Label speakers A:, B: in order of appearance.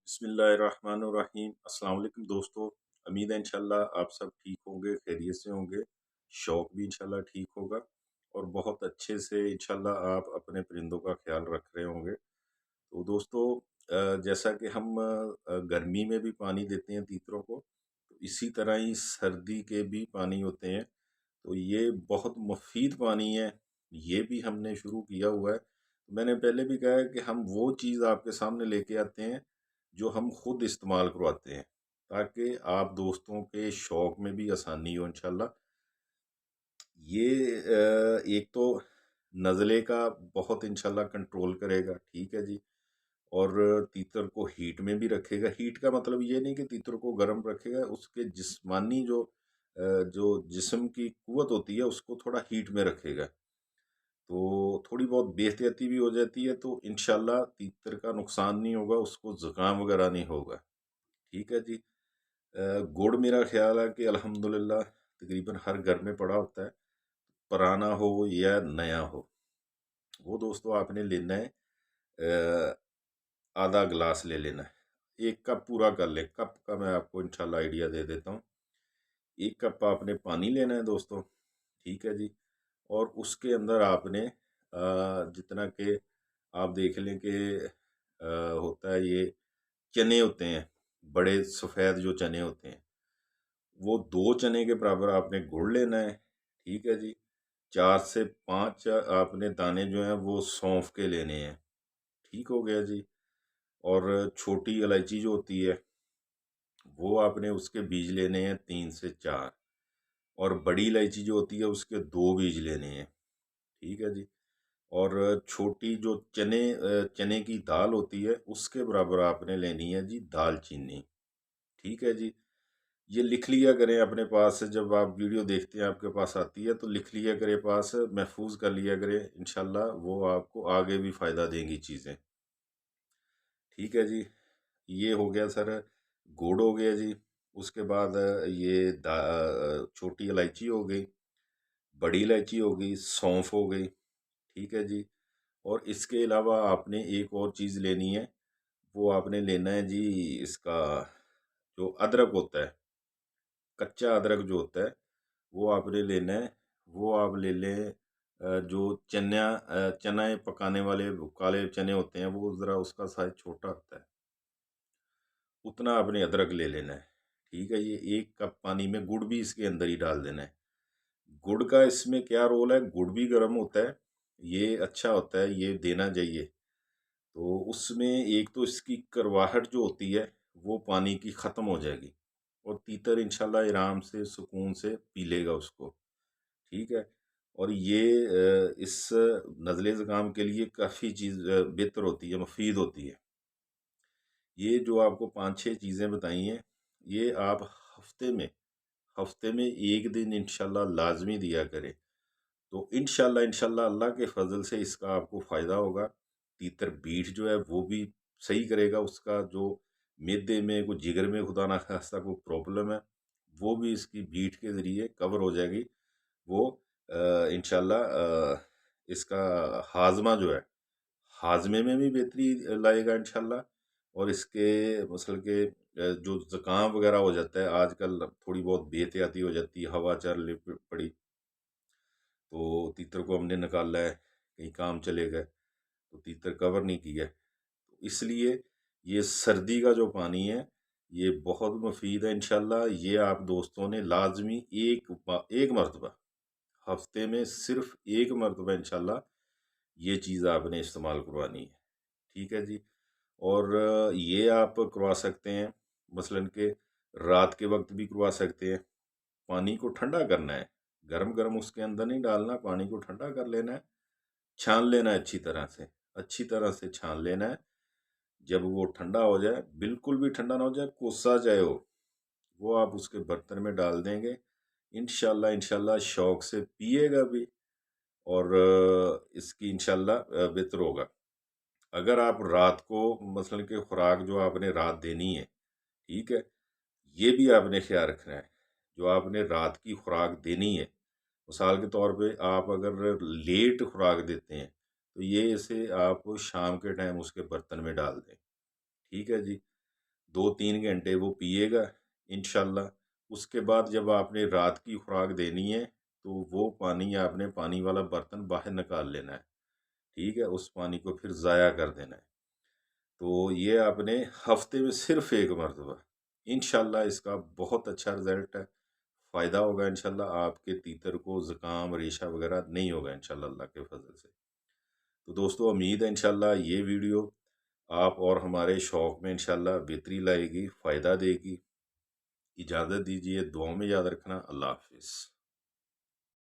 A: बिस्मिल्लाहिर्रहमानिर्रहीम। अस्सलाम वालेकुम दोस्तों। उम्मीद है इंशाल्लाह आप सब ठीक होंगे, खैरियत से होंगे। शौक भी इंशाल्लाह ठीक होगा और बहुत अच्छे से इंशाल्लाह आप अपने परिंदों का ख्याल रख रहे होंगे। तो दोस्तों, जैसा कि हम गर्मी में भी पानी देते हैं तीतरों को, तो इसी तरह ही सर्दी के भी पानी होते हैं। तो ये बहुत मुफ़ीद पानी है, ये भी हमने शुरू किया हुआ है। मैंने पहले भी कहा है कि हम वो चीज़ आपके सामने लेके आते हैं, जो हम खुद इस्तेमाल करवाते हैं, ताकि आप दोस्तों के शौक में भी आसानी हो इंशाल्लाह। ये एक तो नज़ले का बहुत इंशाल्लाह कंट्रोल करेगा, ठीक है जी। और तीतर को हीट में भी रखेगा। हीट का मतलब ये नहीं कि तीतर को गर्म रखेगा, उसके जिस्मानी जो जिस्म की कुव्वत होती है उसको थोड़ा हीट में रखेगा। तो थोड़ी बहुत बेहतियाती भी हो जाती है, तो इंशाल्लाह तीतर का नुकसान नहीं होगा, उसको ज़ुकाम वगैरह नहीं होगा। ठीक है जी। गुड़ मेरा ख़्याल है कि अल्हम्दुलिल्लाह तकरीबन हर घर में पड़ा होता है, पुराना हो या नया हो। वो दोस्तों आपने लेना है, आधा गिलास ले लेना है। 1 कप पूरा कर लें, कप का मैं आपको इंशाल्लाह आइडिया दे देता हूँ। 1 कप आपने पानी लेना है दोस्तों, ठीक है जी। और उसके अंदर आपने जितना कि आप देख लें कि होता है ये चने होते हैं, बड़े सफ़ेद जो चने होते हैं, वो 2 चने के बराबर आपने गुड़ लेना है, ठीक है जी। 4 से 5 आपने दाने जो हैं वो सौंफ के लेने हैं, ठीक हो गया जी। और छोटी इलायची जो होती है, वो आपने उसके बीज लेने हैं 3 से 4। और बड़ी इलायची जो होती है उसके 2 बीज लेने हैं, ठीक है जी। और छोटी जो चने की दाल होती है उसके बराबर आपने लेनी है जी दालचीनी, ठीक है जी। ये लिख लिया करें अपने पास, जब आप वीडियो देखते हैं आपके पास आती है तो लिख लिया करें पास, महफूज कर लिया करें, इंशाल्लाह वो आपको आगे भी फ़ायदा देंगी चीज़ें, ठीक है जी। ये हो गया सर, गुड़ हो गया जी। उसके बाद ये छोटी इलायची हो गई, बड़ी इलायची हो गई, सौंफ हो गई, ठीक है जी। और इसके अलावा आपने एक और चीज़ लेनी है, वो आपने लेना है जी इसका जो अदरक होता है, कच्चा अदरक जो होता है, वो आपने लेना है। वो आप ले लें, जो चना पकाने वाले काले चने होते हैं, वो ज़रा उसका साइज़ छोटा होता है, उतना आपने अदरक ले लेना है, ठीक है। ये 1 कप पानी में गुड़ भी इसके अंदर ही डाल देना है। गुड़ का इसमें क्या रोल है, गुड़ भी गर्म होता है, ये अच्छा होता है, ये देना चाहिए। तो उसमें एक तो इसकी करवाहट जो होती है, वो पानी की ख़त्म हो जाएगी और तीतर इंशाल्लाह आराम से सुकून से पी लेगा उसको, ठीक है। और ये इस नज़ले ज़ुकाम के लिए काफ़ी चीज़ बेहतर होती है, मुफ़ीद होती है। ये जो आपको 5-6 चीज़ें बताई हैं, ये आप हफ़्ते में 1 दिन इंशाल्लाह लाज़मी दिया करें। तो इंशाल्लाह अल्लाह के फ़ज़ल से इसका आपको फ़ायदा होगा। तीतर बीठ जो है वो भी सही करेगा, उसका जो मियादे में, कोई जिगर में खुदा ना ख़ास्ता कोई प्रॉब्लम है, वो भी इसकी बीठ के ज़रिए कवर हो जाएगी। वो इंशाल्लाह इसका हाज़मा जो है, हाज़मे में भी बेहतरी लाएगा इंशाल्लाह। और इसके मसल के जो ज़ुकाम वग़ैरह हो जाता है, आजकल थोड़ी बहुत बेहतियाती हो जाती है, हवा चल पड़ी, तो तीतर को हमने निकाला है, कहीं काम चले गए, तो तीतर कवर नहीं किया है। तो इसलिए ये सर्दी का जो पानी है, ये बहुत मुफ़ीद है इंशाल्लाह। ये आप दोस्तों ने लाज़मी एक मर्तबा, हफ़्ते में सिर्फ़ 1 मर्तबा इंशाल्लाह ये चीज़ आपने इस्तेमाल करवानी है, ठीक है जी। और ये आप करवा सकते हैं, मसलन के रात के वक़्त भी करवा सकते हैं। पानी को ठंडा करना है, गरम-गरम उसके अंदर नहीं डालना, पानी को ठंडा कर लेना है, छान लेना है अच्छी तरह से छान लेना है। जब वो ठंडा हो जाए, बिल्कुल भी ठंडा ना हो जाए, कोसा जाए वो आप उसके बर्तन में डाल देंगे। इंशाल्लाह शौक से पिएगा भी और इसकी इंशाल्लाह बेहतर होगा। अगर आप रात को मसलन के खुराक जो आपने रात देनी है, ठीक है? ये भी आपने ख़्याल रखना है। जो आपने रात की खुराक देनी है, मिसाल के तौर पे आप अगर लेट खुराक देते हैं, तो ये इसे आप शाम के टाइम उसके बर्तन में डाल दें, ठीक है जी? 2-3 घंटे वो पिएगा इंशाल्लाह। उसके बाद जब आपने रात की खुराक देनी है तो वो पानी आपने पानी वाला बर्तन बाहर निकाल लेना है, ठीक है? उस पानी को फिर ज़ाया कर देना है। तो ये आपने हफ्ते में सिर्फ एक मरतबा, इंशाल्लाह इसका बहुत अच्छा रिजल्ट है, फ़ायदा होगा इंशाल्लाह, आपके तीतर को ज़ुकाम, रेशा वगैरह नहीं होगा इंशाल्लाह अल्लाह के फ़ज़ल से। तो दोस्तों उम्मीद है इंशाल्लाह ये वीडियो आप और हमारे शौक़ में इंशाल्लाह बेहतरी लाएगी, फ़ायदा देगी। इजाज़त दीजिए, दुआओं में याद रखना। अल्लाह हाफ़िज़।